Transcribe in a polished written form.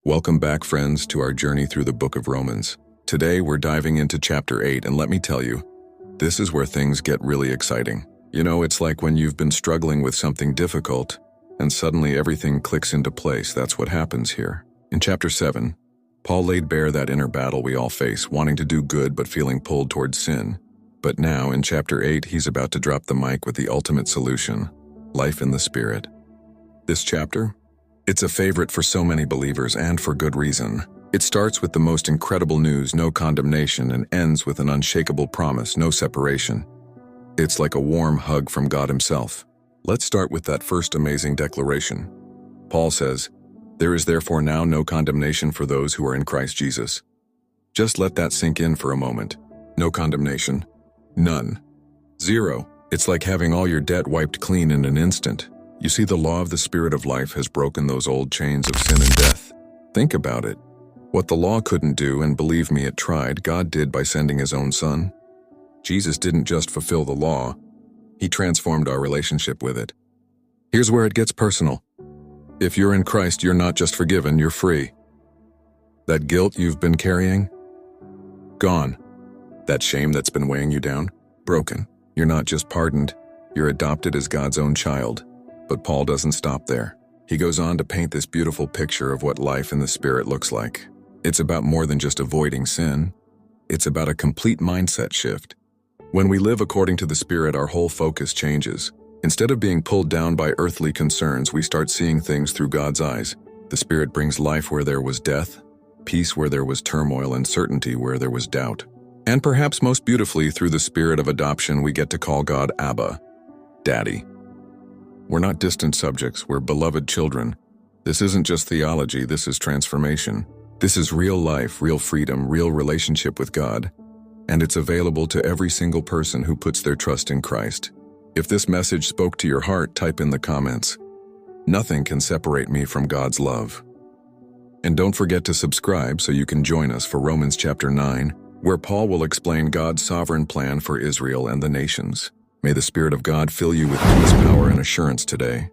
Welcome back, friends, to our journey through the book of Romans. Today, we're diving into chapter 8, and let me tell you, this is where things get really exciting. You know, it's like when you've been struggling with something difficult, and suddenly everything clicks into place. That's what happens here. In chapter 7, Paul laid bare that inner battle we all face, wanting to do good but feeling pulled towards sin. But now, in chapter 8, he's about to drop the mic with the ultimate solution: life in the Spirit. This chapter? It's a favorite for so many believers, and for good reason. It starts with the most incredible news, no condemnation, and ends with an unshakable promise, no separation. It's like a warm hug from God himself. Let's start with that first amazing declaration. Paul says, "There is therefore now no condemnation for those who are in Christ Jesus." Just let that sink in for a moment. No condemnation. None. Zero. It's like having all your debt wiped clean in an instant. You see, the law of the Spirit of life has broken those old chains of sin and death. Think about it. What the law couldn't do, and believe me, it tried, God did by sending his own Son. Jesus didn't just fulfill the law, he transformed our relationship with it. Here's where it gets personal. If you're in Christ, you're not just forgiven, you're free. That guilt you've been carrying? Gone. That shame that's been weighing you down? Broken. You're not just pardoned, you're adopted as God's own child. But Paul doesn't stop there. He goes on to paint this beautiful picture of what life in the Spirit looks like. It's about more than just avoiding sin. It's about a complete mindset shift. When we live according to the Spirit, our whole focus changes. Instead of being pulled down by earthly concerns, we start seeing things through God's eyes. The Spirit brings life where there was death, peace where there was turmoil, and certainty where there was doubt. And perhaps most beautifully, through the Spirit of adoption, we get to call God Abba, Daddy. We're not distant subjects, we're beloved children. This isn't just theology, this is transformation. This is real life, real freedom, real relationship with God. And it's available to every single person who puts their trust in Christ. If this message spoke to your heart, type in the comments. Nothing can separate me from God's love. And don't forget to subscribe so you can join us for Romans chapter 9, where Paul will explain God's sovereign plan for Israel and the nations. May the Spirit of God fill you with peace, power, and assurance today.